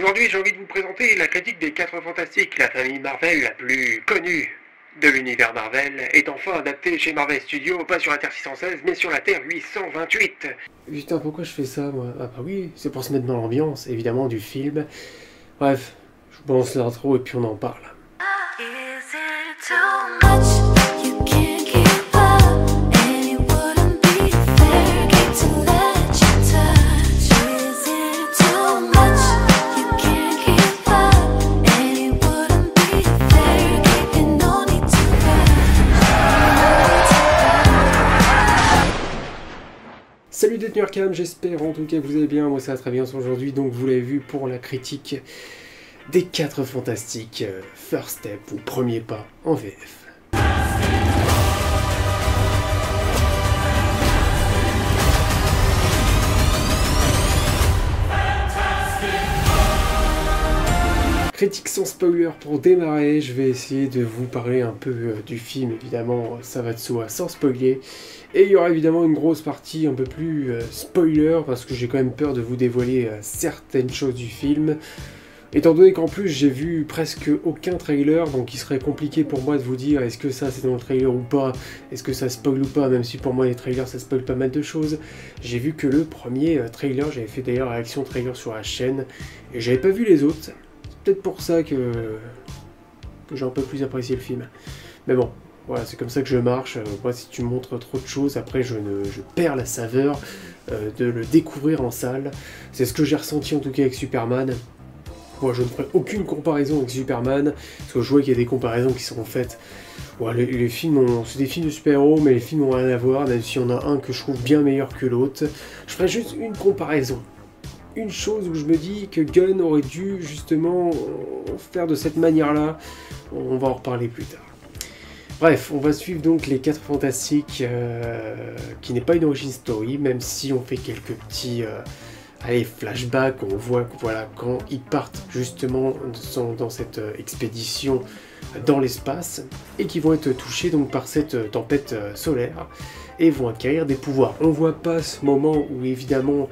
Aujourd'hui, j'ai envie de vous présenter la critique des 4 Fantastiques, la famille Marvel la plus connue de l'univers Marvel, est enfin adaptée chez Marvel Studios, pas sur la Terre 616, mais sur la Terre 828. Putain, pourquoi je fais ça, moi? Ah bah oui, c'est pour se mettre dans l'ambiance, évidemment, du film. Bref, je vous balance l'intro et puis on en parle. Salut détenus Arkham, j'espère en tout cas que vous allez bien, moi ça va très bien aujourd'hui, donc vous l'avez vu pour la critique des 4 Fantastiques, First Step ou Premier Pas en VF. Critique sans spoiler pour démarrer, je vais essayer de vous parler un peu du film, évidemment ça va de soi sans spoiler. Et il y aura évidemment une grosse partie un peu plus spoiler, parce que j'ai quand même peur de vous dévoiler certaines choses du film. Étant donné qu'en plus j'ai vu presque aucun trailer, donc il serait compliqué pour moi de vous dire est-ce que ça c'est dans le trailer ou pas, est-ce que ça spoil ou pas, même si pour moi les trailers ça spoil pas mal de choses. J'ai vu que le premier trailer, j'avais fait d'ailleurs réaction trailer sur la chaîne, et j'avais pas vu les autres. C'est peut-être pour ça que j'ai un peu plus apprécié le film. Mais bon. Voilà, c'est comme ça que je marche. Moi, si tu me montres trop de choses, après, je perds la saveur de le découvrir en salle. C'est ce que j'ai ressenti en tout cas avec Superman. Moi, je ne ferai aucune comparaison avec Superman, parce que je vois qu'il y a des comparaisons qui sont faites. Ouais, les films, c'est des films de super-héros, mais les films n'ont rien à voir, même s'il y en a un que je trouve bien meilleur que l'autre. Je ferai juste une comparaison. Une chose où je me dis que Gunn aurait dû justement faire de cette manière-là. On va en reparler plus tard. Bref, on va suivre donc les 4 Fantastiques, qui n'est pas une origin story, même si on fait quelques petits flashbacks, on voit que voilà, quand ils partent justement dans cette expédition dans l'espace, et qui vont être touchés donc par cette tempête solaire, et vont acquérir des pouvoirs. On voit pas ce moment où évidemment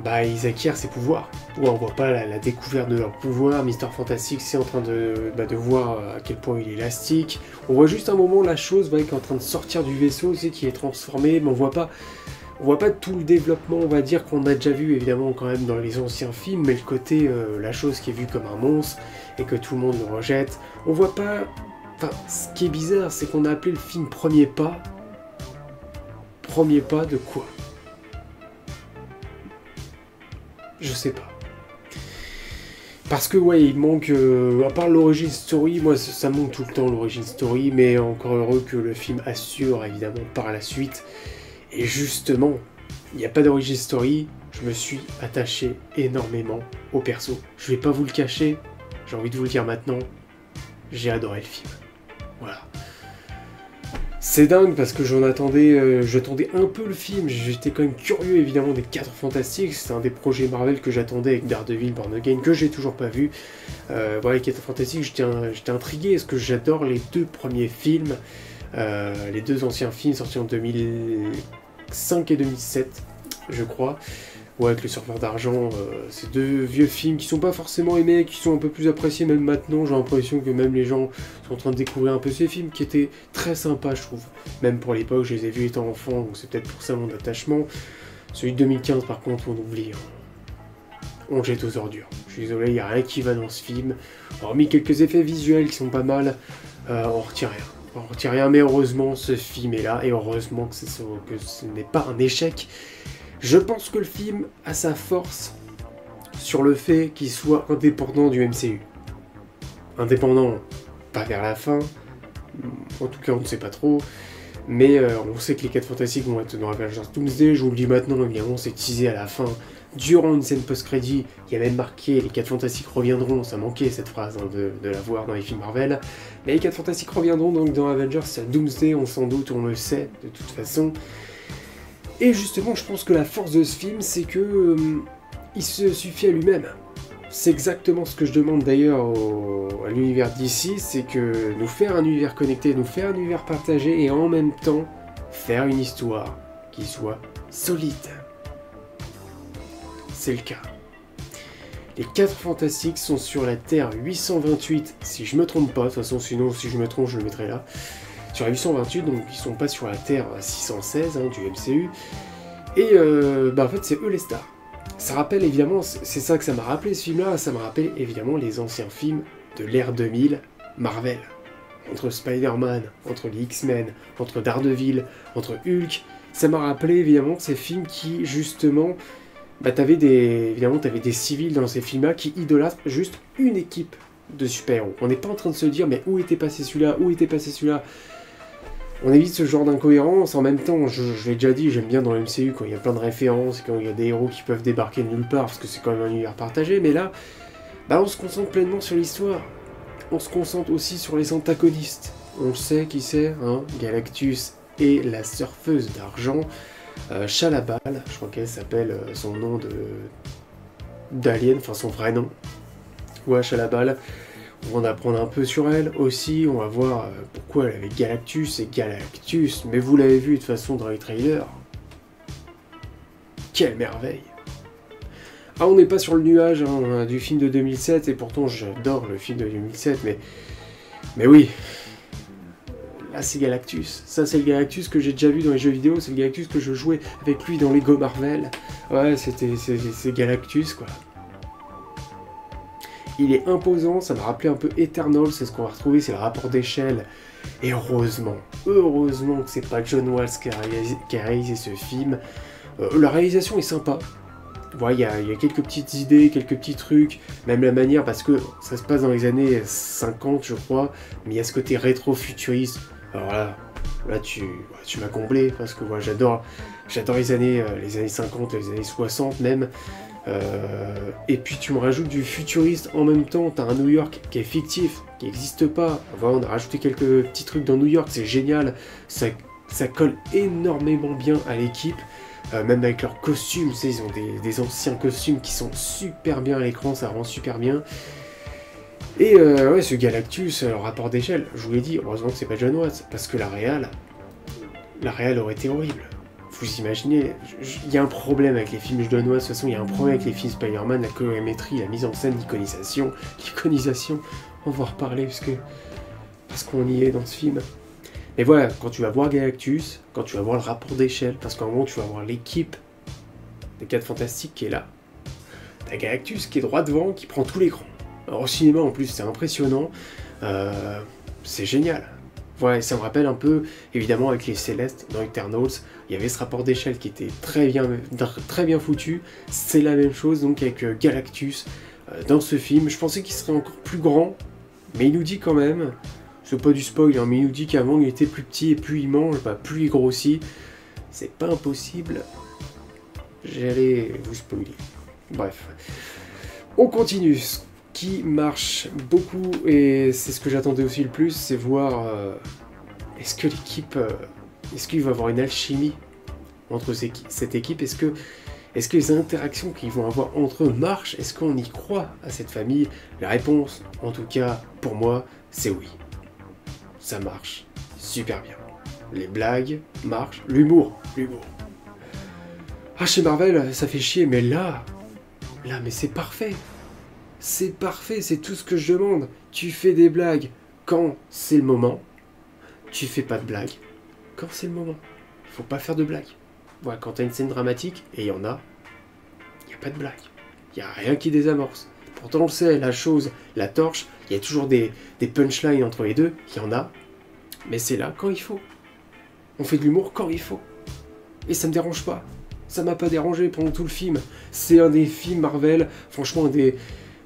ils acquièrent ces pouvoirs. Ouais, on voit pas la découverte de leurs pouvoirs. Mister Fantastic, c'est en train de voir à quel point il est élastique. On voit juste un moment où la chose qui est en train de sortir du vaisseau, c'est qui est transformé, mais on voit pas tout le développement, on va dire, qu'on a déjà vu évidemment quand même dans les anciens films, mais le côté la chose qui est vue comme un monstre et que tout le monde le rejette. On voit pas. Enfin, ce qui est bizarre, c'est qu'on a appelé le film Premier Pas. Premier pas de quoi? Je sais pas. Parce que ouais, il manque, à part l'origin story, moi ça manque tout le temps l'origin story, mais encore heureux que le film assure évidemment par la suite. Et justement, il n'y a pas d'origin story, je me suis attaché énormément au perso. Je vais pas vous le cacher, j'ai envie de vous le dire maintenant, j'ai adoré le film. Voilà. C'est dingue parce que j'attendais un peu le film, j'étais quand même curieux évidemment des 4 Fantastiques, c'est un des projets Marvel que j'attendais avec Daredevil, Born Again, que j'ai toujours pas vu. Voilà, les 4 Fantastiques, j'étais intrigué parce que j'adore les 2 premiers films, les 2 anciens films sortis en 2005 et 2007, je crois. Ouais, avec le Surfeur d'Argent, ces 2 vieux films qui sont pas forcément aimés, qui sont un peu plus appréciés même maintenant. J'ai l'impression que même les gens sont en train de découvrir un peu ces films qui étaient très sympas, je trouve. Même pour l'époque, je les ai vus étant enfant, donc c'est peut-être pour ça mon attachement. Celui de 2015, par contre, on oublie. On le jette aux ordures. Je suis désolé, il n'y a rien qui va dans ce film. Hormis quelques effets visuels qui sont pas mal, on retire rien. On retire rien, mais heureusement, ce film est là, et heureusement que ce n'est pas un échec. Je pense que le film a sa force sur le fait qu'il soit indépendant du MCU. Indépendant, pas vers la fin, en tout cas on ne sait pas trop, mais on sait que les 4 Fantastiques vont être dans Avengers Doomsday, je vous le dis maintenant, évidemment c'est teasé à la fin, durant une scène post-crédit, il y a même marqué « Les 4 Fantastiques reviendront », ça manquait cette phrase de la voir dans les films Marvel, mais les 4 Fantastiques reviendront donc dans Avengers Doomsday, on s'en doute, on le sait de toute façon. Et justement, je pense que la force de ce film, c'est que il se suffit à lui-même. C'est exactement ce que je demande d'ailleurs à l'univers d'ici, c'est que nous faire un univers connecté, nous faire un univers partagé et en même temps faire une histoire qui soit solide. C'est le cas. Les 4 Fantastiques sont sur la Terre 828, si je me trompe pas, de toute façon sinon si je me trompe je le mettrai là. Sur la 828, donc ils sont pas sur la Terre 616 hein, du MCU. Et en fait c'est eux les stars. Ça rappelle évidemment, c'est ça que ça m'a rappelé ce film-là, ça m'a rappelé évidemment les anciens films de l'ère 2000, Marvel. Entre Spider-Man, entre les X-Men, entre Daredevil, entre Hulk, ça m'a rappelé évidemment ces films qui justement... t'avais des civils dans ces films-là qui idolâtrent juste une équipe de super-héros. On n'est pas en train de se dire, mais où était passé celui-là, où était passé celui-là. On évite ce genre d'incohérence. En même temps, je l'ai déjà dit, j'aime bien dans le MCU quand il y a plein de références, quand il y a des héros qui peuvent débarquer de nulle part, parce que c'est quand même un univers partagé. Mais là, on se concentre pleinement sur l'histoire. On se concentre aussi sur les antagonistes. On sait qui c'est, hein, Galactus et la surfeuse d'argent. Shalla-Bal, je crois qu'elle s'appelle son nom d'alien, enfin son vrai nom. Ouais, Shalla-Bal. On va en apprendre un peu sur elle aussi, on va voir pourquoi elle avait Galactus et Galactus, mais vous l'avez vu de toute façon dans les trailers. Quelle merveille! Ah, on n'est pas sur le nuage hein, du film de 2007, et pourtant j'adore le film de 2007, mais oui. Là c'est Galactus, ça c'est le Galactus que j'ai déjà vu dans les jeux vidéo, c'est le Galactus que je jouais avec lui dans Lego Marvel. Ouais, c'est Galactus quoi. Il est imposant, ça m'a rappelé un peu Eternal, c'est ce qu'on va retrouver, c'est le rapport d'échelle. Et heureusement que c'est pas John Watts qui a réalisé ce film. La réalisation est sympa. Ouais, il y a quelques petites idées, quelques petits trucs, même la manière, parce que ça se passe dans les années 50 je crois, mais il y a ce côté rétro-futuriste. Alors là tu m'as comblé, parce que j'adore les années 50, les années 60 même. Et puis tu me rajoutes du futuriste en même temps, t'as un New York qui est fictif, qui n'existe pas. Voilà, on a rajouté quelques petits trucs dans New York, c'est génial, ça colle énormément bien à l'équipe, même avec leurs costumes, ils ont des anciens costumes qui sont super bien à l'écran, ça rend super bien. Et ouais, ce Galactus, le rapport d'échelle, je vous l'ai dit, heureusement que c'est pas John Watts, parce que la réal aurait été horrible. Vous imaginez, il y a un problème avec les films John Watts, de toute façon il y a un problème avec les films Spider-Man, la colorimétrie, la mise en scène, l'iconisation, on va en reparler parce qu'on y est dans ce film. Mais voilà, quand tu vas voir Galactus, quand tu vas voir le rapport d'échelle, parce qu'en gros tu vas voir l'équipe des 4 Fantastiques qui est là, t'as Galactus qui est droit devant, qui prend tout l'écran. Alors au cinéma en plus c'est impressionnant, c'est génial. Voilà, et ça me rappelle un peu, évidemment, avec les Célestes dans Eternals, il y avait ce rapport d'échelle qui était très bien foutu. C'est la même chose donc avec Galactus dans ce film. Je pensais qu'il serait encore plus grand, mais il nous dit quand même, c'est pas du spoil, hein, mais il nous dit qu'avant il était plus petit et plus il mange, plus il grossit. C'est pas impossible. J'allais vous spoiler. Bref. On continue. Ce qui marche beaucoup, et c'est ce que j'attendais aussi le plus, c'est voir est-ce que l'équipe, est-ce qu'il va y avoir une alchimie entre cette équipe, est-ce que les interactions qu'ils vont avoir entre eux marchent, est-ce qu'on y croit à cette famille? La réponse, en tout cas pour moi, c'est oui. Ça marche super bien. Les blagues marchent, l'humour. Ah, chez Marvel, ça fait chier, mais là, mais c'est parfait. C'est parfait, c'est tout ce que je demande. Tu fais des blagues quand c'est le moment. Tu fais pas de blagues quand c'est le moment. Il faut pas faire de blagues. Voilà, quand t'as une scène dramatique, et il y en a, il n'y a pas de blague. Il n'y a rien qui désamorce. Pourtant on le sait, la chose, la torche, il y a toujours des punchlines entre les deux, il y en a. Mais c'est là quand il faut. On fait de l'humour quand il faut. Et ça me dérange pas. Ça m'a pas dérangé pendant tout le film. C'est un des films Marvel, franchement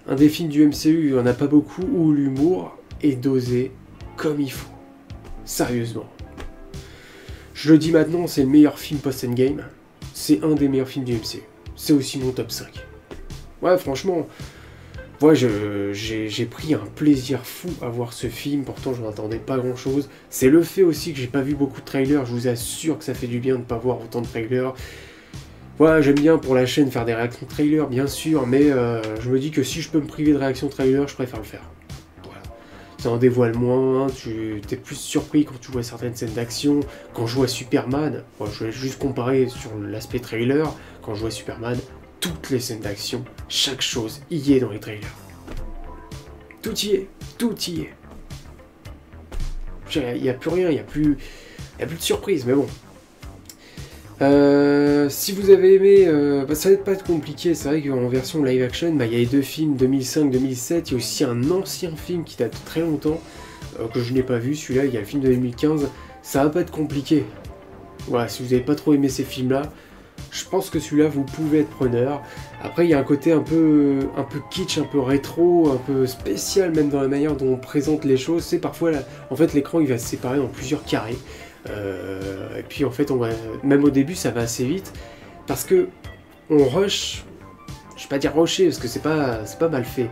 un des films du MCU, il n'y en a pas beaucoup, où l'humour est dosé comme il faut. Sérieusement. Je le dis maintenant, c'est le meilleur film post-Endgame. C'est un des meilleurs films du MCU. C'est aussi mon top 5. Ouais, franchement, j'ai pris un plaisir fou à voir ce film, pourtant je n'attendais pas grand-chose. C'est le fait aussi que j'ai pas vu beaucoup de trailers, je vous assure que ça fait du bien de ne pas voir autant de trailers. Voilà, j'aime bien pour la chaîne faire des réactions trailer, bien sûr, mais je me dis que si je peux me priver de réactions trailer, je préfère le faire. Voilà. Ça en dévoile moins, tu es plus surpris quand tu vois certaines scènes d'action. Quand je vois Superman, bon, je vais juste comparer sur l'aspect trailer, quand je vois Superman, toutes les scènes d'action, chaque chose y est dans les trailers. Tout y est, tout y est. Il n'y a plus rien, il n'y a plus de surprise, mais bon. Si vous avez aimé, ça va pas être compliqué, c'est vrai qu'en version live action, il y a les deux films 2005-2007, il y a aussi un ancien film qui date de très longtemps, que je n'ai pas vu, celui-là, il y a le film de 2015, ça va pas être compliqué. Voilà, si vous n'avez pas trop aimé ces films-là, je pense que celui-là, vous pouvez être preneur. Après, il y a un côté un peu kitsch, un peu rétro, un peu spécial, même dans la manière dont on présente les choses. C'est parfois, en fait, l'écran, il va se séparer en plusieurs carrés. Et puis, en fait, même au début, ça va assez vite. Parce que on rush, je vais pas dire rusher, parce que c'est pas mal fait.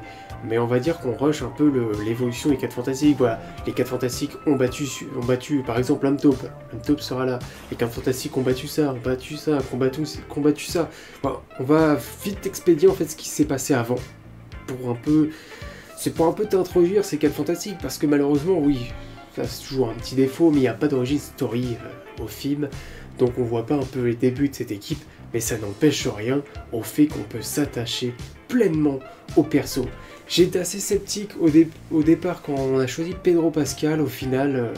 Mais on va dire qu'on rush un peu l'évolution des 4 Fantastiques. Voilà, les 4 Fantastiques ont battu par exemple l'Homme Taupe. L'Homme Taupe sera là. Les 4 Fantastiques ont battu ça, combattu ça. Voilà, on va vite expédier en fait ce qui s'est passé avant. C'est pour un peu t'introduire ces 4 Fantastiques, parce que malheureusement, oui, ça c'est toujours un petit défaut, mais il n'y a pas d'origine story au film. Donc on voit pas un peu les débuts de cette équipe, mais ça n'empêche rien au fait qu'on peut s'attacher pleinement au perso. J'étais assez sceptique au départ quand on a choisi Pedro Pascal, au final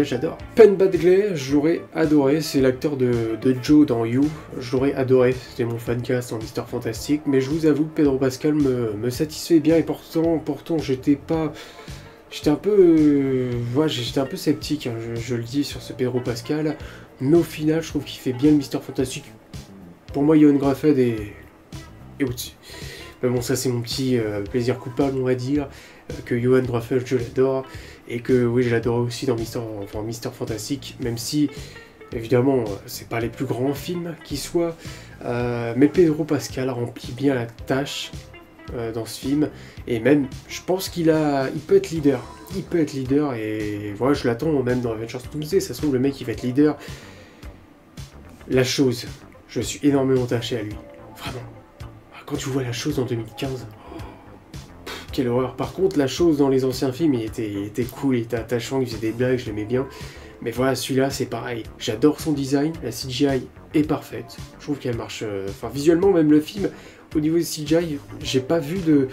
j'adore. Penn Badgley, j'aurais adoré, c'est l'acteur de Joe dans You, j'aurais adoré, c'était mon fancast en Mister Fantastic, mais je vous avoue que Pedro Pascal me satisfait bien, et pourtant j'étais un peu sceptique, hein, je le dis sur ce Pedro Pascal, mais au final je trouve qu'il fait bien le Mister Fantastic. Pour moi, Ioan Gruffudd est au-dessus. Mais bon, ça c'est mon petit plaisir coupable, on va dire, que Ioan Gruffudd, je l'adore, et que oui, je l'adorais aussi dans Mister Fantastic, même si, évidemment, c'est pas les plus grands films qui soient, mais Pedro Pascal remplit bien la tâche dans ce film, et même, je pense qu'il peut être leader. Il peut être leader, et voilà, je l'attends même dans Avengers Doomsday, ça se trouve, le mec, il va être leader. La Chose, je suis énormément attaché à lui, vraiment. Quand tu vois La Chose en 2015, quelle horreur. Par contre, La Chose dans les anciens films, il était cool, il était attachant, il faisait des blagues, je l'aimais bien. Mais voilà, celui-là, c'est pareil. J'adore son design, la CGI est parfaite. Je trouve qu'elle marche... visuellement, même le film, au niveau de CGI, j'ai pas vu de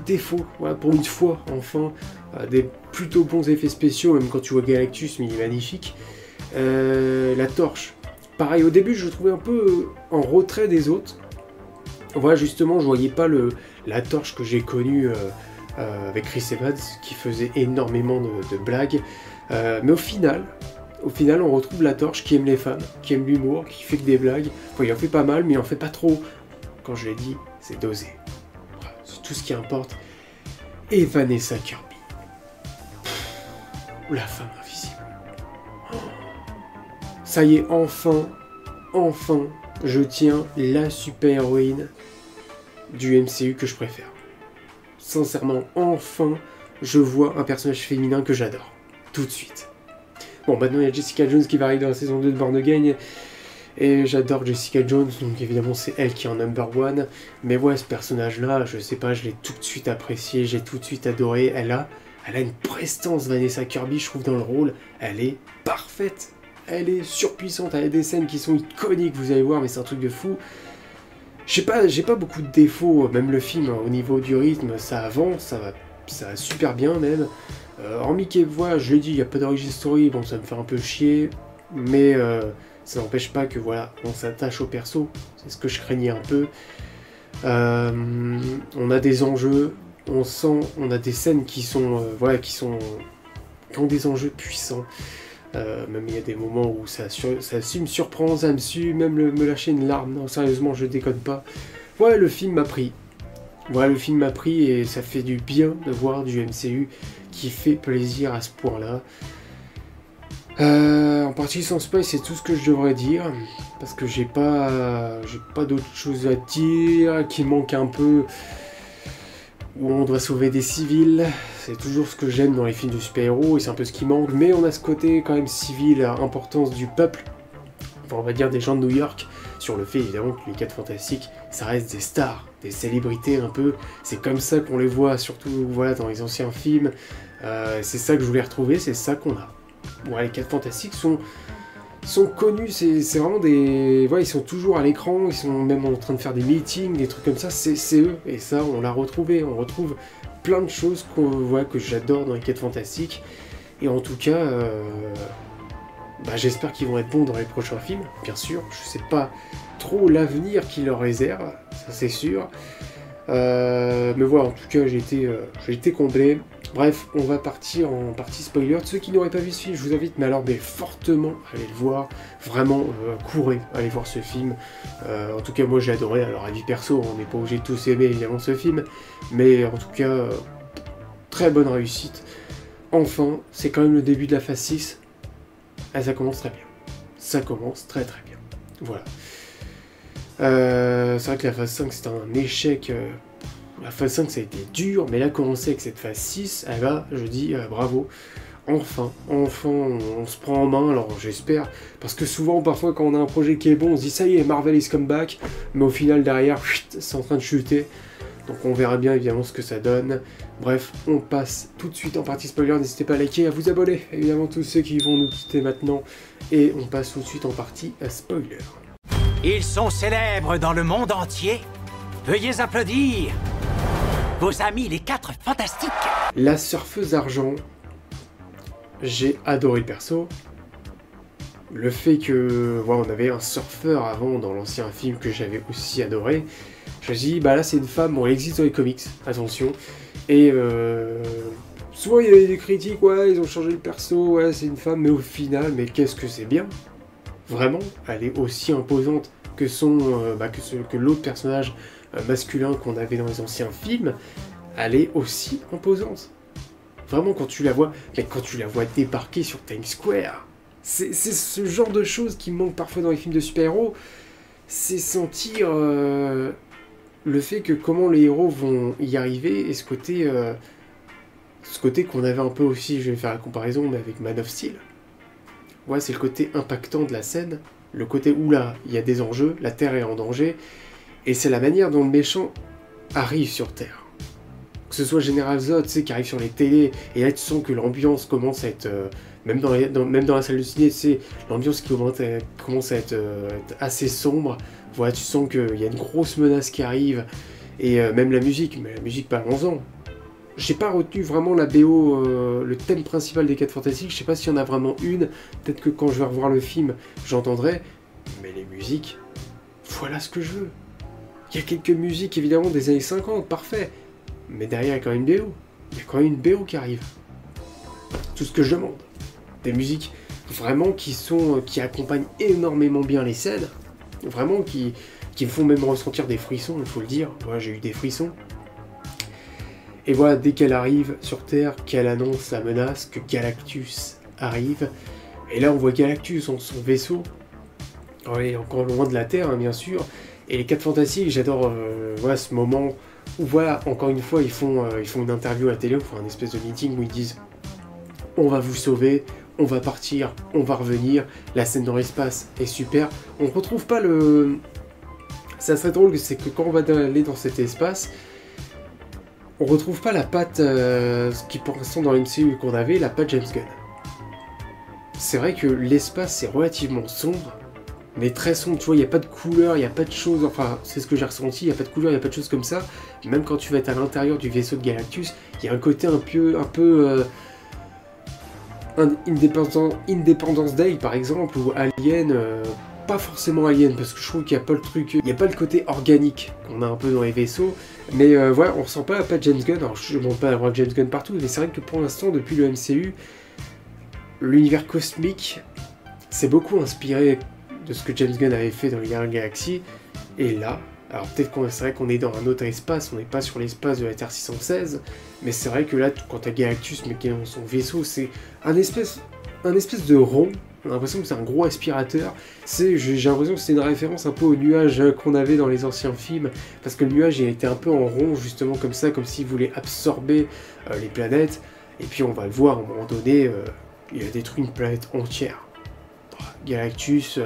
défaut. Voilà, pour une fois, enfin, des plutôt bons effets spéciaux, même quand tu vois Galactus, mais il est magnifique. La Torche, pareil, au début, je le trouvais un peu en retrait des autres. Voilà, justement, je voyais pas la Torche que j'ai connue avec Chris Evans, qui faisait énormément de blagues. Mais au final, on retrouve la Torche qui aime les femmes, qui aime l'humour, qui fait que des blagues. Enfin, il en fait pas mal, mais il en fait pas trop. Quand je l'ai dit, c'est dosé. Voilà, c'est tout ce qui importe. Et Vanessa Kirby. La femme invisible. Oh. Ça y est, enfin, je tiens la super-héroïne du MCU que je préfère. Sincèrement, enfin, je vois un personnage féminin que j'adore. Tout de suite. Bon, maintenant il y a Jessica Jones qui va arriver dans la saison 2 de Born Again, et j'adore Jessica Jones, donc évidemment c'est elle qui est en #1. Mais ouais, ce personnage-là, je sais pas, je l'ai tout de suite apprécié, j'ai tout de suite adoré. Elle a une prestance, Vanessa Kirby, je trouve, dans le rôle. Elle est parfaite. Elle est surpuissante, elle a des scènes qui sont iconiques, vous allez voir, mais c'est un truc de fou. J'ai pas beaucoup de défauts, même le film, au niveau du rythme, ça avance, ça va super bien même. Hormis que, voilà, je l'ai dit, il n'y a pas d'origin story, bon, ça me fait un peu chier, mais ça n'empêche pas que, voilà, on s'attache au perso, c'est ce que je craignais un peu. On a des enjeux, on a des scènes qui sont, qui ont des enjeux puissants. Même il y a des moments où ça me surprend, ça me suit, même me lâcher une larme, non sérieusement je déconne pas. Ouais, le film m'a pris. Voilà, le film m'a pris et ça fait du bien de voir du MCU qui fait plaisir à ce point-là. En partie sans spoil, c'est tout ce que je devrais dire, parce que j'ai pas d'autre chose à dire, qui manque un peu, où on doit sauver des civils. C'est toujours ce que j'aime dans les films de super-héros, et c'est un peu ce qui manque, mais on a ce côté quand même civil, importance du peuple, enfin on va dire des gens de New York, sur le fait évidemment que les 4 Fantastiques, ça reste des stars, des célébrités un peu, c'est comme ça qu'on les voit, surtout voilà, dans les anciens films, c'est ça que je voulais retrouver, c'est ça qu'on a. Bon, les 4 Fantastiques sont connus, c'est vraiment des... Ouais, ils sont toujours à l'écran, ils sont même en train de faire des meetings, des trucs comme ça, c'est eux. Et ça, on l'a retrouvé, on retrouve plein de choses que j'adore dans les quêtes fantastiques. Et en tout cas, j'espère qu'ils vont être bons dans les prochains films, bien sûr. Je sais pas trop l'avenir qu'ils leur réserve, ça c'est sûr. Mais voilà, en tout cas, j'ai été comblé. Bref, on va partir en partie spoiler. Ceux qui n'auraient pas vu ce film, je vous invite fortement à aller le voir. Vraiment, courez, allez voir ce film. En tout cas, moi j'ai adoré. Alors, avis perso, on n'est pas obligé de tous aimer évidemment ce film. Mais en tout cas, très bonne réussite. Enfin, c'est quand même le début de la phase 6. Et ça commence très bien. Ça commence très très bien. Voilà. C'est vrai que la phase 5 c'était un échec. La phase 5 ça a été dur, mais là commencer avec cette phase 6, eh ben, je dis bravo. Enfin, on se prend en main, alors j'espère. Parce que souvent, parfois, quand on a un projet qui est bon, on se dit ça y est, Marvel is come back. Mais au final, derrière, c'est en train de chuter. Donc on verra bien évidemment ce que ça donne. Bref, on passe tout de suite en partie spoiler. N'hésitez pas à liker, à vous abonner. Évidemment, tous ceux qui vont nous quitter maintenant. Et on passe tout de suite en partie spoiler. Ils sont célèbres dans le monde entier. Veuillez applaudir vos amis les 4 fantastiques. La surfeuse argent, j'ai adoré le perso. Le fait que, voilà, on avait un surfeur avant dans l'ancien film que j'avais aussi adoré. Je me suis dit, bah là c'est une femme, bon elle existe dans les comics, attention. Et souvent il y avait des critiques, ouais ils ont changé le perso, ouais c'est une femme, mais au final, mais qu'est-ce que c'est bien. Vraiment, elle est aussi imposante que que l'autre personnage masculin qu'on avait dans les anciens films, elle est aussi imposante. Vraiment, quand tu la vois débarquer sur Times Square, c'est ce genre de choses qui me manque parfois dans les films de super-héros, c'est sentir le fait que comment les héros vont y arriver, et ce côté qu'on avait un peu aussi, je vais faire la comparaison, mais avec Man of Steel. Ouais, c'est le côté impactant de la scène, le côté où là, il y a des enjeux, la Terre est en danger, et c'est la manière dont le méchant arrive sur Terre. Que ce soit General Zod, tu sais, qui arrive sur les télés, et là tu sens que l'ambiance commence à être, même dans la salle de ciné, tu sais, l'ambiance qui commence à être assez sombre. Voilà, tu sens qu'il y a une grosse menace qui arrive, et même la musique, mais la musique parlons-en. J'ai pas retenu vraiment la BO, le thème principal des 4 fantastiques, je sais pas s'il y en a vraiment une, peut-être que quand je vais revoir le film, j'entendrai, mais les musiques, voilà ce que je veux. Il y a quelques musiques évidemment des années 50, parfait, mais derrière il y a quand même une BO, il y a quand même une BO qui arrive. Tout ce que je demande. Des musiques vraiment qui accompagnent énormément bien les scènes, vraiment qui me font même ressentir des frissons, il faut le dire, moi j'ai eu des frissons. Et voilà, dès qu'elle arrive sur Terre, qu'elle annonce la menace, que Galactus arrive, et là on voit Galactus en son vaisseau, il est encore loin de la Terre hein, bien sûr, et les 4 fantastiques, j'adore voilà, ce moment où voilà, encore une fois ils font une interview à la télé, ils font un espèce de meeting où ils disent on va vous sauver, on va partir, on va revenir, la scène dans l'espace est super, on retrouve pas le... Ça serait drôle, c'est que quand on va aller dans cet espace, on retrouve pas la patte qui pour l'instant dans l'MCU qu'on avait, la patte James Gunn. C'est vrai que l'espace c'est relativement sombre, mais très sombre, tu vois, il n'y a pas de couleur, il n'y a pas de choses, enfin c'est ce que j'ai ressenti, il n'y a pas de couleur, il n'y a pas de choses comme ça. Même quand tu vas être à l'intérieur du vaisseau de Galactus, il y a un côté un peu Independence Day par exemple, ou Alien, pas forcément Alien, parce que je trouve qu'il n'y a pas le truc, il n'y a pas le côté organique qu'on a un peu dans les vaisseaux, mais voilà, on ressent pas la patte James Gunn. Alors je ne demande pas d'avoir James Gunn partout, mais c'est vrai que pour l'instant, depuis le MCU, l'univers cosmique s'est beaucoup inspiré de ce que James Gunn avait fait dans les Gardiens de la Galaxie, et là, alors peut-être c'est vrai qu'on est dans un autre espace, on n'est pas sur l'espace de la Terre 616, mais c'est vrai que là, quand t'as Galactus, mais qui est dans son vaisseau, c'est un espèce de rond. On a l'impression que c'est un gros aspirateur. J'ai l'impression que c'est une référence un peu au nuage qu'on avait dans les anciens films, parce que le nuage il était un peu en rond, justement comme ça, comme s'il voulait absorber les planètes. Et puis on va le voir, à un moment donné, il a détruit une planète entière. Galactus,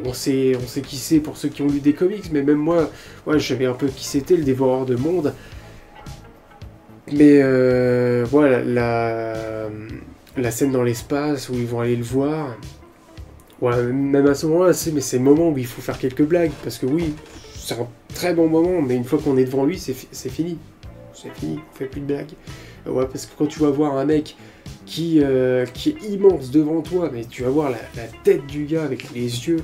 on sait qui c'est pour ceux qui ont lu des comics, mais même moi, ouais, je savais un peu qui c'était, le dévoreur de monde. Mais voilà, la scène dans l'espace où ils vont aller le voir, Ouais, même à ce moment-là, mais c'est le moment où il faut faire quelques blagues, parce que oui, c'est un très bon moment, mais une fois qu'on est devant lui, c'est fini. C'est fini, on fait plus de blagues. Ouais, parce que quand tu vas voir un mec qui est immense devant toi, mais tu vas voir la tête du gars avec les yeux.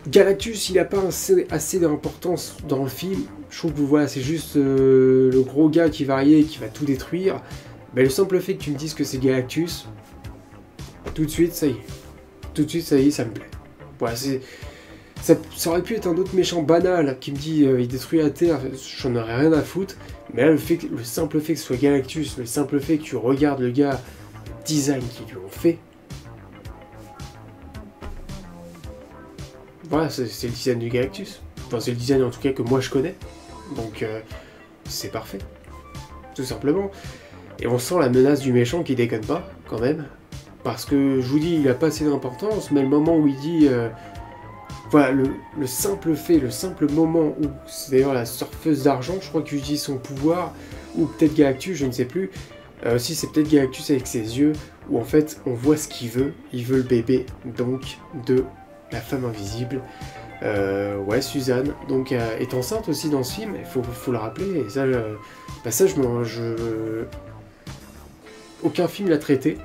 Galactus, il a pas assez d'importance dans le film. Je trouve que voilà, c'est juste le gros gars qui va arriver et qui va tout détruire. Mais le simple fait que tu me dises que c'est Galactus, tout de suite, ça y est. Tout de suite, ça y est, ça me plaît. Voilà, ça aurait pu être un autre méchant banal qui me dit il détruit la Terre, j'en aurais rien à foutre. Mais là, le simple fait que ce soit Galactus, le simple fait que tu regardes le gars, le design qu'ils lui ont fait, voilà, c'est le design du Galactus. Enfin, c'est le design en tout cas que moi je connais. Donc, c'est parfait. Tout simplement. Et on sent la menace du méchant qui déconne pas, quand même. Parce que, je vous dis, il a pas assez d'importance, mais le moment où il dit... voilà, le simple fait, le simple moment où... C'est d'ailleurs la surfeuse d'argent, je crois qu'il utilise son pouvoir, ou peut-être Galactus, je ne sais plus. Si c'est peut-être Galactus avec ses yeux, où en fait, on voit ce qu'il veut. Il veut le bébé, donc, de... la femme invisible, ouais, Suzanne, donc est enceinte aussi dans ce film, il faut le rappeler, et ça, aucun film l'a traité,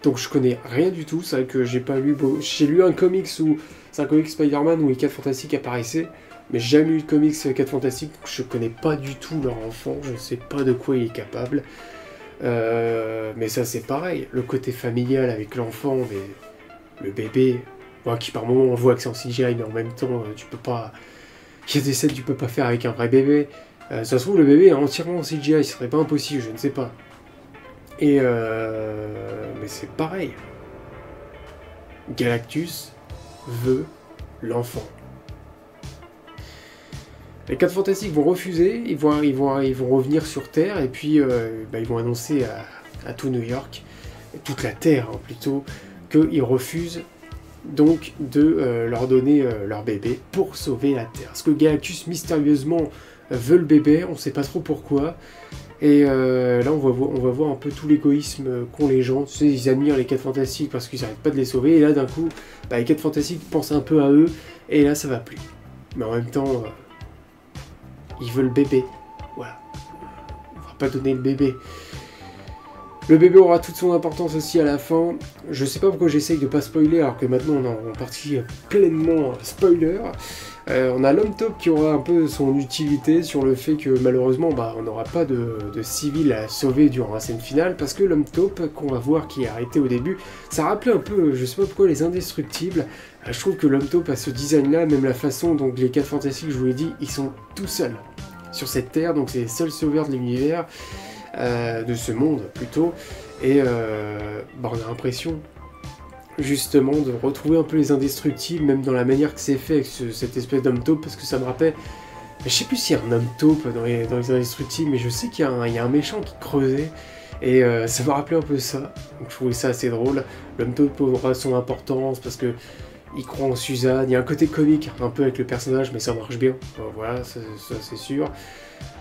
donc je connais rien du tout, c'est vrai que j'ai pas lu, j'ai lu un comics où, c'est un comics Spider-Man où les 4 Fantastiques apparaissaient, mais j'ai jamais lu de comics 4 Fantastiques, donc je connais pas du tout leur enfant, je sais pas de quoi il est capable, mais ça c'est pareil, le côté familial avec l'enfant, le bébé... Bon, qui par moment on voit que c'est en CGI, mais en même temps, tu peux pas... Il y a des scènes que tu peux pas faire avec un vrai bébé. Ça se trouve, le bébé est entièrement en CGI, ce serait pas impossible, je ne sais pas. Et mais c'est pareil. Galactus veut l'enfant. Les 4 Fantastiques vont refuser, ils vont revenir sur Terre, et puis ils vont annoncer à tout New York, toute la Terre hein, plutôt, qu'ils refusent donc de leur donner leur bébé pour sauver la Terre. Parce que Galactus mystérieusement veut le bébé, on ne sait pas trop pourquoi. Et là on va voir un peu tout l'égoïsme qu'ont les gens. Tu sais, ils admirent les 4 Fantastiques parce qu'ils n'arrêtent pas de les sauver. Et là d'un coup, les 4 Fantastiques pensent un peu à eux. Et là ça va plus. Mais en même temps, ils veulent le bébé. Voilà. On va pas donner le bébé. Le bébé aura toute son importance aussi à la fin. Je sais pas pourquoi j'essaye de pas spoiler alors que maintenant on est en partie pleinement spoiler. On a l'homme taupe qui aura un peu son utilité sur le fait que malheureusement on n'aura pas de civils à sauver durant la scène finale parce que l'homme taupe qu'on va voir qui est arrêté au début, ça rappelait un peu, je sais pas pourquoi, les indestructibles. Je trouve que l'homme taupe a ce design là, même la façon dont les 4 Fantastiques, je vous l'ai dit, ils sont tout seuls sur cette terre, donc c'est les seuls sauveurs de l'univers. De ce monde plutôt, et on a l'impression justement de retrouver un peu les indestructibles, même dans la manière que c'est fait avec cette espèce d'homme taupe, parce que ça me rappelle, je sais plus s'il y a un homme taupe dans les indestructibles, mais je sais qu'il y a un méchant qui creusait, et ça m'a rappelé un peu ça, donc je trouvais ça assez drôle. L'homme taupe aura son importance, parce que il croit en Suzanne, il y a un côté comique un peu avec le personnage, mais ça marche bien, voilà, ça c'est sûr.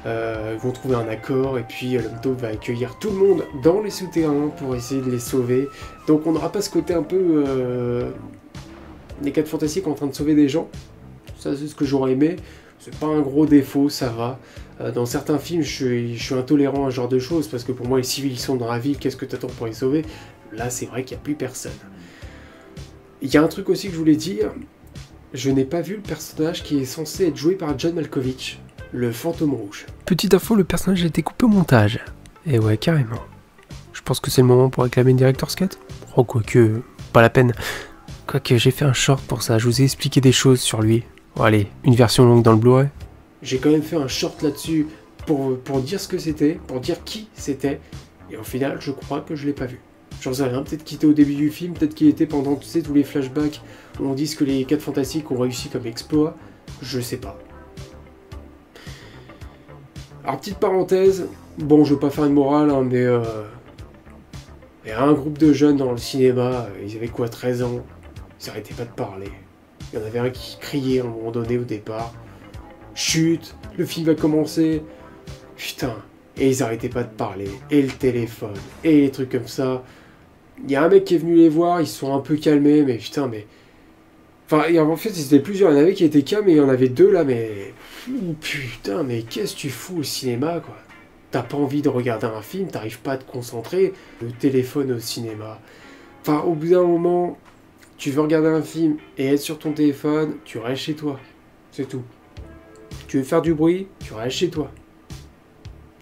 Ils vont trouver un accord et puis l'homme taupe va accueillir tout le monde dans les souterrains pour essayer de les sauver. Donc on n'aura pas ce côté un peu les 4 Fantastiques en train de sauver des gens. Ça c'est ce que j'aurais aimé. C'est pas un gros défaut, ça va. Dans certains films je suis intolérant à ce genre de choses parce que pour moi les civils sont dans la ville, qu'est-ce que t'attends pour les sauver? Là c'est vrai qu'il n'y a plus personne. Il y a un truc aussi que je voulais dire. Je n'ai pas vu le personnage qui est censé être joué par John Malkovich. Le fantôme rouge. Petite info, le personnage a été coupé au montage. Et ouais, carrément. Je pense que c'est le moment pour réclamer une Director's Cut. Oh, quoique, pas la peine. Quoique, j'ai fait un short pour ça, je vous ai expliqué des choses sur lui. Bon, allez, une version longue dans le Blu-ray. J'ai quand même fait un short là-dessus pour dire ce que c'était, pour dire qui c'était. Et au final, je crois que je l'ai pas vu. J'en sais rien, peut-être qu'il était au début du film, peut-être qu'il était pendant, tu sais, tous les flashbacks où on dit que les 4 Fantastiques ont réussi comme exploit. Je sais pas. Alors, petite parenthèse, bon, je veux pas faire une morale, hein, mais il y a un groupe de jeunes dans le cinéma, ils avaient quoi, 13 ans, ils arrêtaient pas de parler. Il y en avait un qui criait à un moment donné au départ. Chut, le film va commencer. Putain, et ils arrêtaient pas de parler, et le téléphone, et les trucs comme ça. Il y a un mec qui est venu les voir, ils se sont un peu calmés, mais putain, mais... Enfin, en fait, c'était plusieurs. Il y en avait qui étaient calmes, et il y en avait deux, là, mais... Putain, mais qu'est-ce que tu fous au cinéma, quoi? T'as pas envie de regarder un film, t'arrives pas à te concentrer, le téléphone au cinéma. Enfin, au bout d'un moment, tu veux regarder un film et être sur ton téléphone, tu restes chez toi. C'est tout. Tu veux faire du bruit, tu restes chez toi.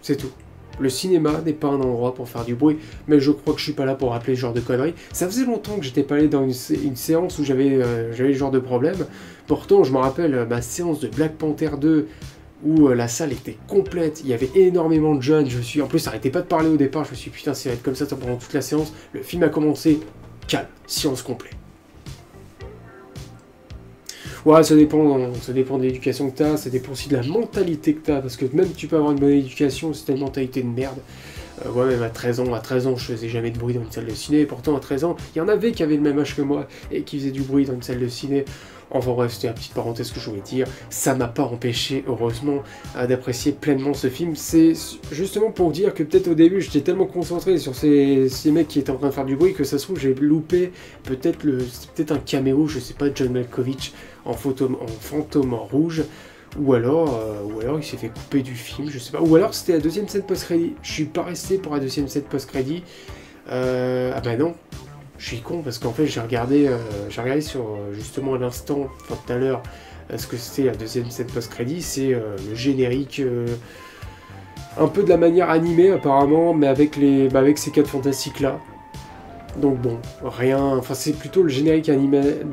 C'est tout. Le cinéma n'est pas un endroit pour faire du bruit, mais je crois que je suis pas là pour rappeler ce genre de conneries. Ça faisait longtemps que j'étais pas allé dans une séance où j'avais ce genre de problème. Pourtant, je me rappelle ma séance de Black Panther 2, où la salle était complète, il y avait énormément de jeunes, en plus ça arrêtait pas de parler au départ, je me suis dit putain ça va être comme ça pendant toute la séance, le film a commencé, calme, silence complet. Ouais, ça dépend de l'éducation que t'as, ça dépend aussi de la mentalité que t'as, parce que même tu peux avoir une bonne éducation si t'as une mentalité de merde. Ouais, même à 13 ans, je faisais jamais de bruit dans une salle de ciné, et pourtant à 13 ans, il y en avait qui avaient le même âge que moi, et qui faisaient du bruit dans une salle de ciné. Enfin bref, c'était la petite parenthèse que je voulais dire. Ça m'a pas empêché, heureusement, d'apprécier pleinement ce film. C'est justement pour dire que peut-être au début, j'étais tellement concentré sur ces mecs qui étaient en train de faire du bruit que ça se trouve, j'ai loupé peut-être un caméo, je sais pas, de John Malkovich en fantôme en rouge. Ou alors il s'est fait couper du film, je sais pas. Ou alors c'était la deuxième scène post-crédit. Je suis pas resté pour la deuxième scène post-crédit. Ah bah non. Je suis con parce qu'en fait j'ai regardé sur justement à l'instant, enfin tout à l'heure, ce que c'était la deuxième scène post-crédit, c'est le générique un peu de la manière animée apparemment, mais avec ces 4 fantastiques là. Donc bon, rien, enfin c'est plutôt le générique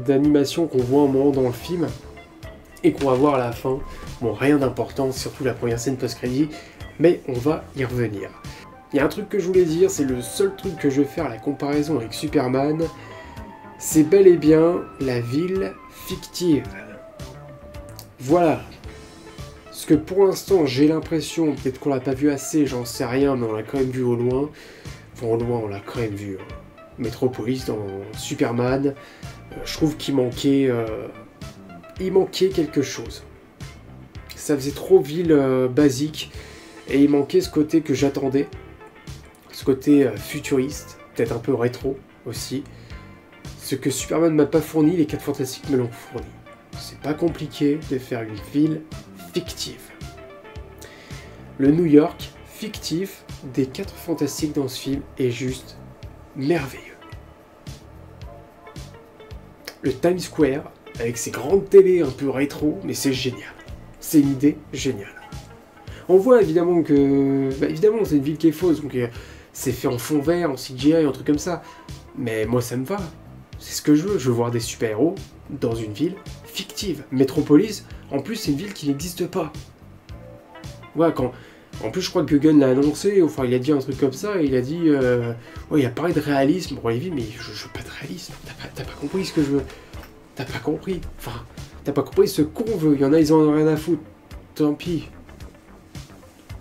d'animation qu'on voit un moment dans le film et qu'on va voir à la fin. Bon, rien d'important, surtout la première scène post-crédit, mais on va y revenir. Il y a un truc que je voulais dire, c'est le seul truc que je vais faire la comparaison avec Superman, c'est bel et bien la ville fictive. Voilà. Parce que pour l'instant, j'ai l'impression, peut-être qu'on l'a pas vu assez, j'en sais rien, mais on l'a quand même vu au loin. Enfin, au loin, on l'a quand même vu. Metropolis dans Superman, je trouve qu'il manquait quelque chose. Ça faisait trop ville basique, et il manquait ce côté que j'attendais. Ce côté futuriste, peut-être un peu rétro aussi. Ce que Superman m'a pas fourni, les 4 Fantastiques me l'ont fourni. C'est pas compliqué de faire une ville fictive. Le New York fictif des 4 Fantastiques dans ce film est juste merveilleux. Le Times Square, avec ses grandes télés un peu rétro, mais c'est génial. C'est une idée géniale. On voit évidemment que... évidemment, c'est une ville qui est fausse, donc c'est fait en fond vert, en CGI, un truc comme ça. Mais moi, ça me va. C'est ce que je veux voir des super-héros dans une ville fictive. Metropolis, en plus, c'est une ville qui n'existe pas. Ouais, en plus, je crois que Gunn l'a annoncé, enfin, il a dit un truc comme ça, et il a dit... ouais, il a parlé de réalisme pour les villes, mais je veux pas de réalisme. T'as pas compris ce que je veux. T'as pas compris. Enfin, t'as pas compris ce qu'on veut. Il y en a, ils en ont rien à foutre. Tant pis.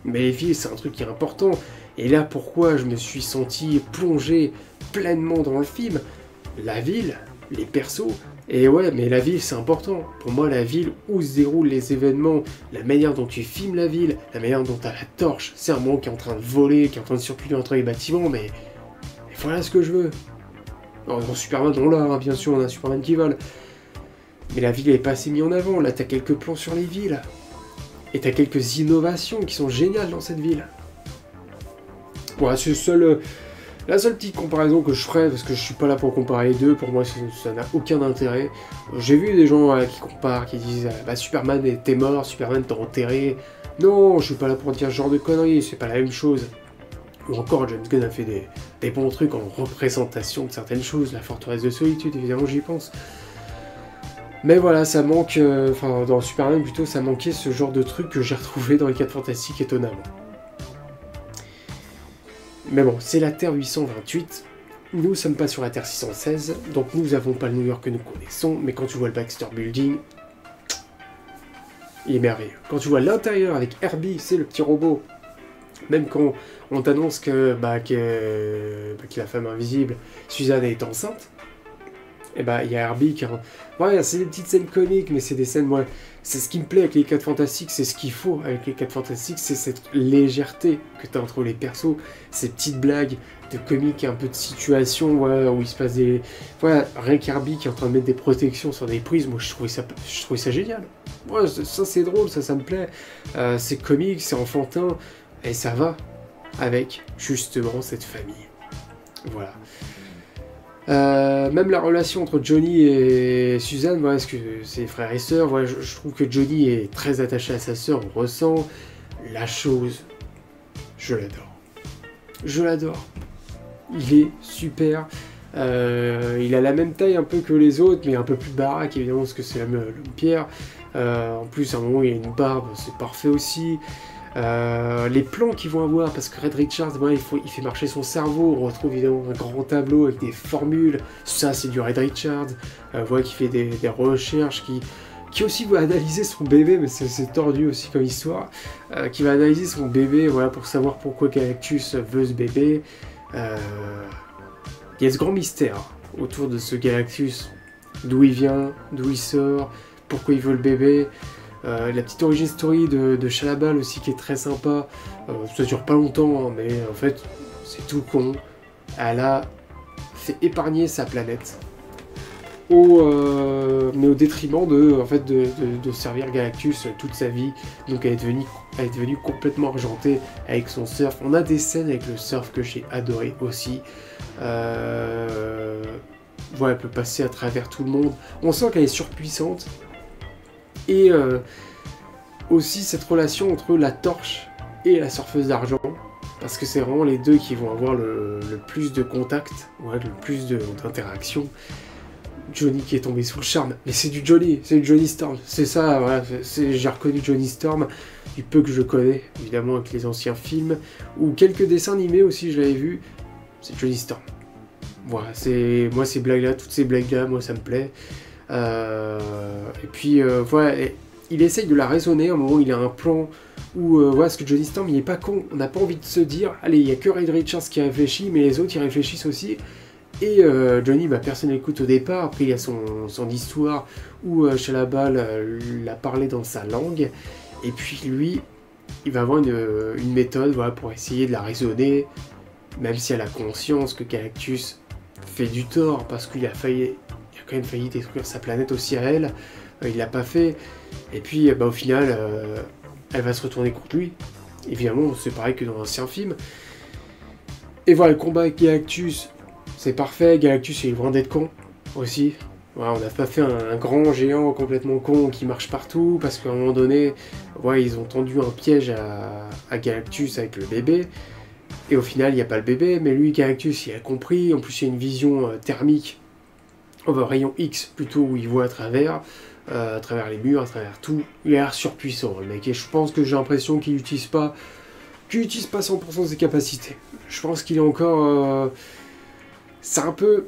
Mais les villes, c'est un truc qui est important. Et là, pourquoi je me suis senti plongé pleinement dans le film? La ville, les persos, et ouais, mais la ville, c'est important. Pour moi, la ville où se déroulent les événements, la manière dont tu filmes la ville, la manière dont t'as la torche, c'est un monde qui est en train de voler, qui est en train de circuler entre les bâtiments, mais voilà ce que je veux. Alors, dans Superman, on l'a, hein, bien sûr, on a un Superman qui vole. Mais la ville n'est pas assez mise en avant. Là, t'as quelques plans sur les villes. Et t'as quelques innovations qui sont géniales dans cette ville. Voilà, c'est la seule petite comparaison que je ferais, parce que je suis pas là pour comparer les deux, pour moi ça n'a aucun intérêt. J'ai vu des gens qui comparent, qui disent bah, Superman était mort, Superman t'a enterré. Non, je suis pas là pour dire ce genre de conneries, c'est pas la même chose. Ou encore, James Gunn a fait des bons trucs en représentation de certaines choses, la forteresse de solitude, évidemment j'y pense. Mais voilà, ça manque, enfin dans Superman plutôt, ça manquait ce genre de truc que j'ai retrouvé dans les 4 Fantastiques étonnamment. Mais bon, c'est la Terre 828, nous sommes pas sur la Terre 616, donc nous avons pas le New York que nous connaissons, mais quand tu vois le Baxter Building, il est merveilleux. Quand tu vois l'intérieur avec Herbie, c'est le petit robot, même quand on t'annonce que la femme invisible, Suzanne, est enceinte, et bah il y a Herbie qui... Ouais, c'est des petites scènes comiques, mais c'est des scènes... Ouais, c'est ce qui me plaît avec les 4 Fantastiques, c'est ce qu'il faut avec les 4 Fantastiques, c'est cette légèreté que t'as entre les persos, ces petites blagues de comiques, un peu de situation, ouais, où il se passe des... Voilà, rien qu'Herbie qui est en train de mettre des protections sur des prises, moi je trouvais ça génial. Ouais, ça c'est drôle, ça me plaît. C'est comique, c'est enfantin, et ça va avec justement cette famille. Voilà. Même la relation entre Johnny et Suzanne, voilà, parce que c'est frères et sœurs, voilà, je trouve que Johnny est très attaché à sa sœur, on ressent la chose. Je l'adore. Je l'adore. Il est super. Il a la même taille un peu que les autres, mais un peu plus baraque, évidemment, parce que c'est l'homme pierre. En plus, à un moment, il a une barbe, c'est parfait aussi. Les plans qu'ils vont avoir, parce que Red Richards, voilà, il fait marcher son cerveau, on retrouve évidemment un grand tableau avec des formules, ça c'est du Red Richards, voilà, qui fait des recherches, qui aussi va analyser son bébé, mais c'est tordu aussi comme histoire, qui va analyser son bébé, voilà, pour savoir pourquoi Galactus veut ce bébé. Il y a ce grand mystère autour de ce Galactus, d'où il vient, d'où il sort, pourquoi il veut le bébé. La petite origin story de Shalabal aussi qui est très sympa. Ça dure pas longtemps, hein, mais en fait c'est tout con. Elle a fait épargner sa planète mais au détriment de servir Galactus toute sa vie. Donc elle est devenue complètement argentée avec son surf. On a des scènes avec le surf que j'ai adoré aussi. Voilà, elle peut passer à travers tout le monde. On sent qu'elle est surpuissante. Et aussi cette relation entre la torche et la surfeuse d'argent, parce que c'est vraiment les deux qui vont avoir le plus de contact, ouais, le plus d'interaction. Johnny qui est tombé sous le charme, mais c'est du Johnny Storm, c'est ça, voilà, j'ai reconnu Johnny Storm, du peu que je connais, évidemment avec les anciens films, ou quelques dessins animés aussi, je l'avais vu, c'est Johnny Storm. Voilà, moi ces blagues-là, toutes ces blagues-là, moi ça me plaît. Et puis voilà, il essaye de la raisonner. À un moment, il a un plan où voilà, parce que Johnny Storm, il est pas con. On n'a pas envie de se dire, allez, il y a que Red Richards qui réfléchit, mais les autres ils réfléchissent aussi. Et Johnny, bah, personne n'écoute au départ. Après, il y a son histoire où Shalabal l'a parlé dans sa langue. Et puis lui, il va avoir une méthode, voilà, pour essayer de la raisonner, même si elle a conscience que Galactus fait du tort parce qu'il a quand même failli détruire sa planète aussi à elle, il l'a pas fait, et puis bah, au final, elle va se retourner contre lui, évidemment, c'est pareil que dans l'ancien film, et voilà, le combat avec Galactus, c'est parfait, Galactus il est loin d'être con, aussi, voilà, on n'a pas fait un grand géant complètement con qui marche partout, parce qu'à un moment donné, voilà, ils ont tendu un piège à Galactus avec le bébé, et au final il n'y a pas le bébé, mais lui, Galactus, il a compris, en plus il y a une vision thermique, rayon X plutôt, où il voit à travers les murs, à travers tout. Il a l'air surpuissant le mec, et je pense que j'ai l'impression qu'il n'utilise pas 100% de ses capacités. Je pense qu'il est encore... c'est un peu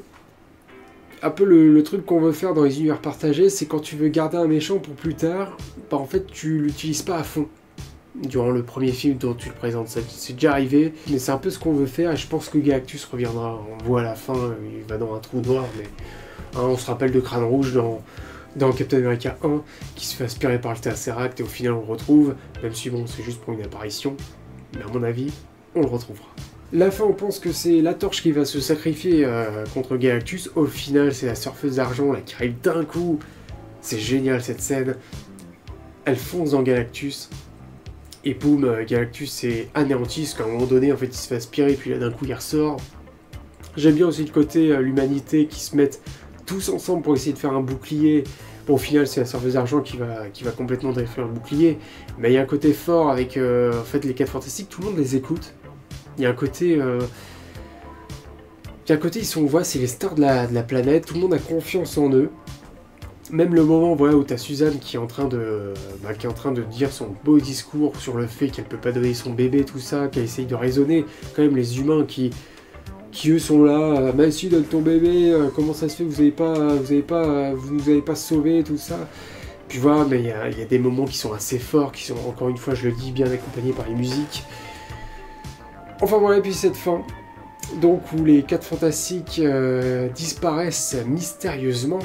le truc qu'on veut faire dans les univers partagés, c'est quand tu veux garder un méchant pour plus tard, bah en fait tu l'utilises pas à fond. Durant le premier film dont tu le présentes, c'est déjà arrivé, mais c'est un peu ce qu'on veut faire, et je pense que Galactus reviendra. On voit à la fin, il va dans un trou noir, mais... Hein, on se rappelle de Crâne Rouge dans Captain America 1, qui se fait aspirer par le Tesseract, et au final on le retrouve, même si bon, c'est juste pour une apparition, mais à mon avis, on le retrouvera. La fin, on pense que c'est la torche qui va se sacrifier contre Galactus, au final c'est la surfeuse d'argent là, qui arrive d'un coup, c'est génial cette scène, elle fonce dans Galactus, et boum, Galactus est anéanti, parce qu'à un moment donné, en fait, il se fait aspirer, puis là d'un coup il ressort. J'aime bien aussi le côté l'humanité qui se mettent tous ensemble pour essayer de faire un bouclier. Bon, au final, c'est la surfeuse d'argent qui va complètement détruire le bouclier. Mais il y a un côté fort avec en fait, les 4 Fantastiques, tout le monde les écoute. Il y a un côté... ils sont, voilà, c'est les stars de la planète, tout le monde a confiance en eux. Même le moment, voilà, où t'as Suzanne qui est en train de dire son beau discours sur le fait qu'elle peut pas donner son bébé, tout ça, qu'elle essaye de raisonner. Quand même, les humains qui eux sont là, bah si, donne ton bébé, comment ça se fait que vous nous avez pas sauvé, tout ça. Puis voilà, mais il y a des moments qui sont assez forts, qui sont, encore une fois, je le dis, bien accompagnés par les musiques. Enfin voilà, et puis cette fin, Donc où les 4 fantastiques disparaissent mystérieusement.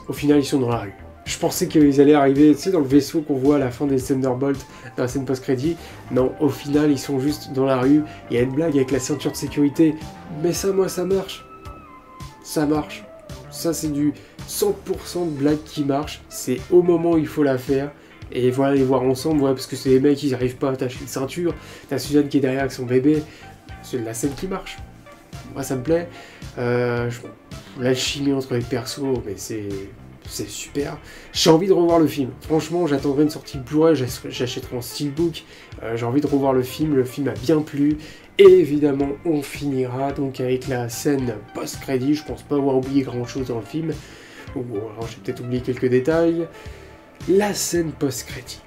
Au final, ils sont dans la rue. Je pensais qu'ils allaient arriver, tu sais, dans le vaisseau qu'on voit à la fin des Thunderbolts, dans la scène post-crédit. Non, au final, ils sont juste dans la rue. Il y a une blague avec la ceinture de sécurité. Mais ça, moi, ça marche. Ça marche. Ça, c'est du 100% de blague qui marche. C'est au moment où il faut la faire. Et voilà, les voir ensemble, voilà, parce que c'est des mecs, ils n'arrivent pas à attacher une ceinture. T'as Suzanne qui est derrière avec son bébé. C'est de la scène qui marche. Moi, ça me plaît. L'alchimie entre les persos, mais c'est super. J'ai envie de revoir le film. Franchement, j'attendrai une sortie Blu-ray, j'achèterai en steelbook. J'ai envie de revoir le film m'a bien plu. Et évidemment, on finira donc avec la scène post-crédit. Je pense pas avoir oublié grand-chose dans le film. Ou alors j'ai peut-être oublié quelques détails. La scène post-crédit.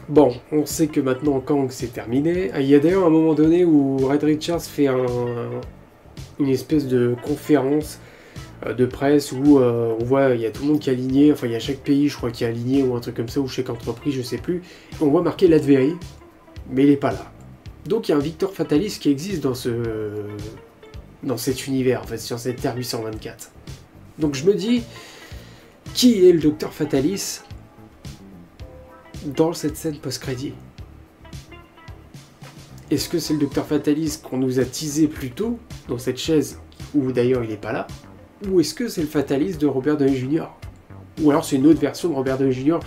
Bon, on sait que maintenant Kang c'est terminé. Il y a d'ailleurs un moment donné où Reed Richards fait une espèce de conférence de presse où on voit il y a tout le monde qui est aligné, enfin il y a chaque pays je crois qui est aligné ou un truc comme ça, ou chaque entreprise, je sais plus. On voit marqué l'Adverie, mais il est pas là. Donc il y a un Victor Fatalis qui existe dans cet univers, en fait, sur cette Terre 824. Donc je me dis, qui est le Docteur Fatalis dans cette scène post-crédit? Est-ce que c'est le Docteur Fatalis qu'on nous a teasé plus tôt, dans cette chaise, où d'ailleurs il n'est pas là? Ou est-ce que c'est le Fatalis de Robert Downey Jr.? Ou alors c'est une autre version de Robert Downey Jr.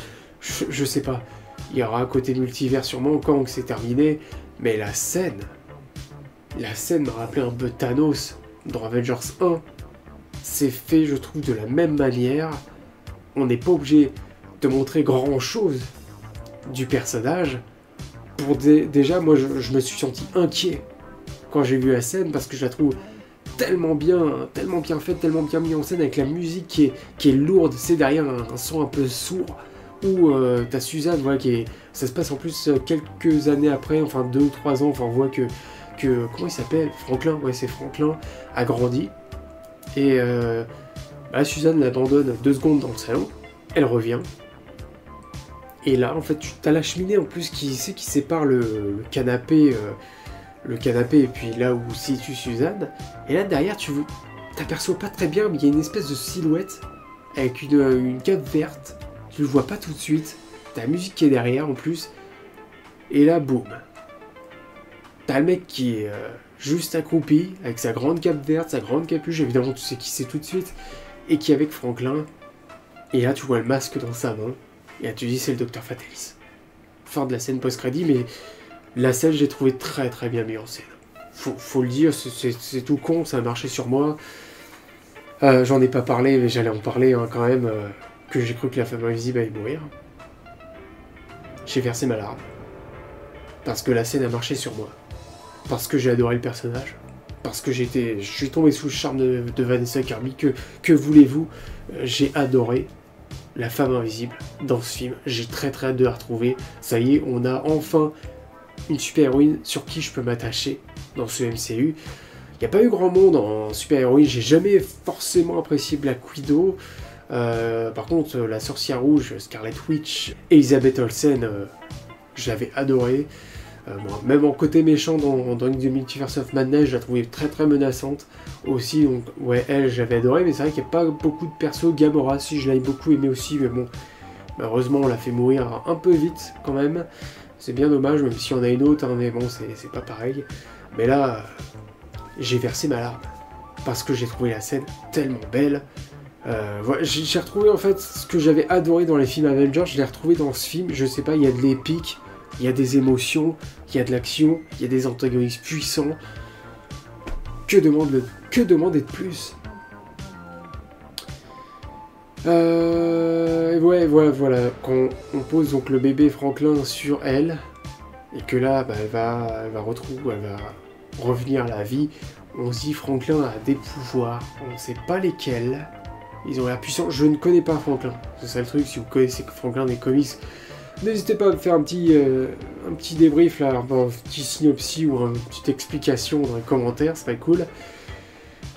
Je sais pas. Il y aura un côté multivers sûrement quand c'est terminé, mais la scène m'a rappelé un peu Thanos dans Avengers 1. C'est fait, je trouve, de la même manière. On n'est pas obligé de montrer grand-chose du personnage. Déjà, moi, je me suis senti inquiet quand j'ai vu la scène, parce que je la trouve tellement bien faite, tellement bien mise en scène, avec la musique qui est lourde. C'est derrière un son un peu sourd, où t'as Suzanne, voilà, ça se passe en plus quelques années après, enfin 2 ou 3 ans, enfin on voit que comment il s'appelle, Franklin, ouais c'est Franklin, a grandi, et Suzanne l'abandonne 2 secondes dans le salon, elle revient, et là en fait tu as la cheminée en plus qui sépare le canapé et puis là où se situe Suzanne, et là derrière tu t'aperçois pas très bien, mais il y a une espèce de silhouette avec une cape verte, tu le vois pas tout de suite, t'as la musique qui est derrière en plus, et là boum, t'as le mec qui est juste accroupi, avec sa grande cape verte, sa grande capuche, évidemment tu sais qui c'est tout de suite, et qui est avec Franklin, et là tu vois le masque dans sa main, et là tu dis c'est le Docteur Fatalis. Fin de la scène post-crédit, mais la scène j'ai trouvé très très bien mise en scène. Faut le dire, c'est tout con, ça a marché sur moi. J'en ai pas parlé, mais j'allais en parler quand même, que j'ai cru que la femme invisible allait mourir. J'ai versé ma larme. Parce que la scène a marché sur moi. Parce que j'ai adoré le personnage. Parce que je suis tombé sous le charme de Vanessa Kirby. Que voulez-vous? J'ai adoré la femme invisible dans ce film. J'ai très très hâte de la retrouver. Ça y est, on a enfin une super-héroïne sur qui je peux m'attacher dans ce MCU. Il n'y a pas eu grand monde en super-héroïne. J'ai jamais forcément apprécié Black Widow. Par contre, la sorcière rouge, Scarlet Witch, Elizabeth Olsen, je l'avais adorée. Même en côté méchant dans The Multiverse of Madness, je la trouvais très très menaçante aussi. Donc ouais, elle, j'avais adoré, mais c'est vrai qu'il n'y a pas beaucoup de persos. Gamora, si je l'avais beaucoup aimé aussi, mais bon, malheureusement on l'a fait mourir un peu vite quand même. C'est bien dommage, même si on a une autre, hein, mais bon, c'est pas pareil. Mais là, j'ai versé ma larme, parce que j'ai trouvé la scène tellement belle. Voilà, j'ai retrouvé en fait ce que j'avais adoré dans les films Avengers, je l'ai retrouvé dans ce film. Je sais pas, il y a de l'épique, il y a des émotions, il y a de l'action, il y a des antagonistes puissants. Que demander de plus? Ouais, voilà, quand on pose donc le bébé Franklin sur elle, et que là, elle va revenir à la vie, on se dit Franklin a des pouvoirs, on ne sait pas lesquels, ils ont l'air puissants. Je ne connais pas Franklin, c'est ça le truc, si vous connaissez Franklin des comics, n'hésitez pas à me faire un petit débrief, là, un petit synopsis ou une petite explication dans les commentaires, ça serait cool.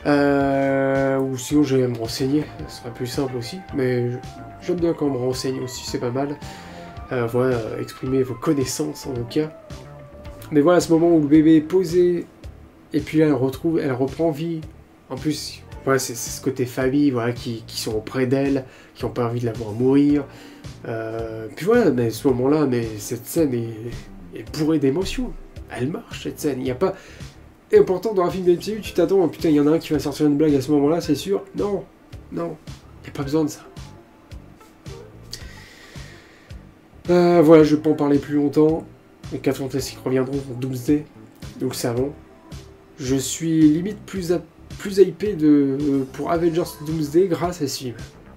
Ou sinon je vais me renseigner, ce sera plus simple aussi, mais j'aime bien quand on me renseigne aussi, c'est pas mal. voilà, exprimer vos connaissances en tout cas. Mais voilà, ce moment où le bébé est posé, et puis là elle reprend vie. En plus, voilà, c'est ce côté famille, voilà, qui sont auprès d'elle, qui n'ont pas envie de la voir mourir. Puis voilà, mais à ce moment-là, mais cette scène est bourrée d'émotions. Elle marche, cette scène. Il n'y a pas... Et pourtant, dans un film de MCU, tu t'attends, oh, putain, il y en a un qui va sortir une blague à ce moment-là, c'est sûr. Non, non, il n'y a pas besoin de ça. Voilà, je ne vais pas en parler plus longtemps. Les 4 Fantastiques reviendront pour Doomsday, nous le savons. Je suis limite plus hypé pour Avengers Doomsday grâce à ce film.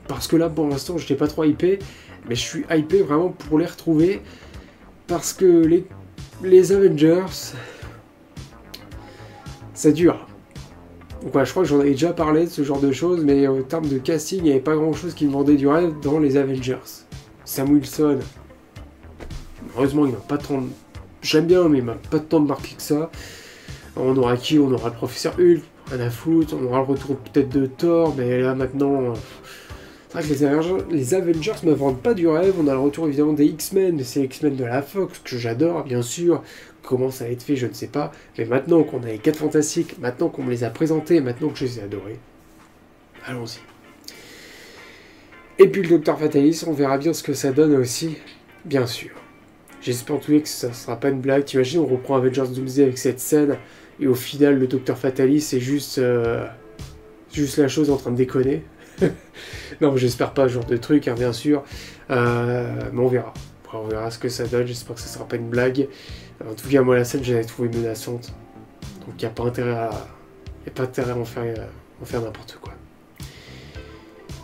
Parce que là, pour l'instant, je n'étais pas trop hypé, mais je suis hypé vraiment pour les retrouver. Parce que les Avengers, ça dure. Donc ouais, je crois que j'en avais déjà parlé de ce genre de choses, mais en termes de casting, il n'y avait pas grand-chose qui me vendait du rêve dans les Avengers. Sam Wilson, heureusement, il m'a pas tant... J'aime bien, mais il m'a pas tant marqué que ça. On aura qui? On aura le Professeur Hulk, rien à foutre. On aura le retour peut-être de Thor, mais là, maintenant... C'est vrai que les Avengers ne me vendent pas du rêve. On a le retour, évidemment, des X-Men, mais c'est les X-Men de la Fox, que j'adore, bien sûr. Comment ça va être fait, je ne sais pas. Mais maintenant qu'on a les 4 Fantastiques, maintenant qu'on me les a présentés, maintenant que je les ai adorés, allons-y. Et puis le Docteur Fatalis, on verra bien ce que ça donne aussi, bien sûr. J'espère en tout cas que ça ne sera pas une blague. T'imagines, on reprend Avengers Doomsday avec cette scène, et au final, le Docteur Fatalis, c'est juste la chose en train de déconner. Non, j'espère pas ce genre de truc, hein, bien sûr. Mais on verra. Après, on verra ce que ça donne. J'espère que ça sera pas une blague. En tout cas, moi, la scène, je l'avais trouvée menaçante. Donc, il n'y a pas intérêt à en faire n'importe quoi.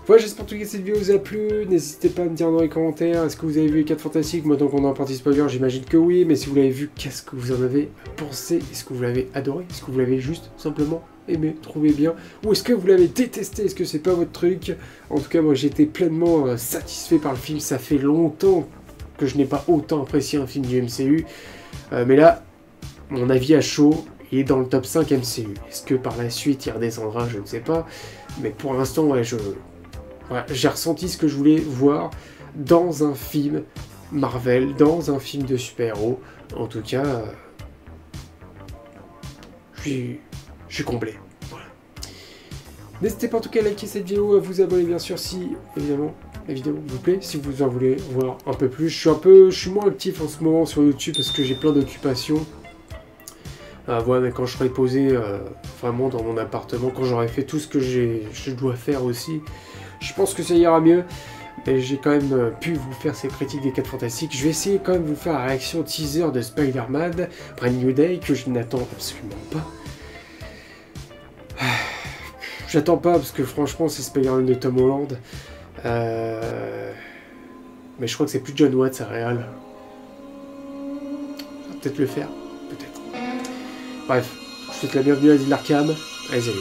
Voilà, j'espère en tout cas que cette vidéo vous a plu. N'hésitez pas à me dire dans les commentaires. Est-ce que vous avez vu les 4 Fantastiques? Moi, tant qu'on est en partie spoiler, j'imagine que oui. Mais si vous l'avez vu, qu'est-ce que vous en avez pensé? Est-ce que vous l'avez adoré? Est-ce que vous l'avez juste simplement aimé, trouvé bien? Ou est-ce que vous l'avez détesté? Est-ce que c'est pas votre truc? En tout cas, moi, j'ai été pleinement satisfait par le film. Ça fait longtemps que je n'ai pas autant apprécié un film du MCU. Mais là, mon avis à chaud, il est dans le top 5 MCU. Est-ce que par la suite, il redescendra? Je ne sais pas. Mais pour l'instant, ouais, j'ai ressenti ce que je voulais voir dans un film Marvel, dans un film de super-héros. En tout cas, je suis comblé. Voilà. N'hésitez pas en tout cas à liker cette vidéo, à vous abonner bien sûr si, évidemment, la vidéo vous plaît, si vous en voulez voir un peu plus. Je suis moins actif en ce moment sur YouTube parce que j'ai plein d'occupations. Voilà, mais quand je serai posé vraiment dans mon appartement, quand j'aurai fait tout ce que je dois faire aussi, je pense que ça ira mieux. Mais j'ai quand même pu vous faire ces critiques des 4 Fantastiques. Je vais essayer quand même de vous faire la réaction teaser de Spider-Man, Brand New Day, que je n'attends absolument pas. J'attends pas parce que franchement c'est Spider-Man de Tom Holland. Mais je crois que c'est plus John Watts à réal. Je vais peut-être le faire, peut-être. Bref, je vous souhaite la bienvenue à l'île d'Arkham. Allez, salut.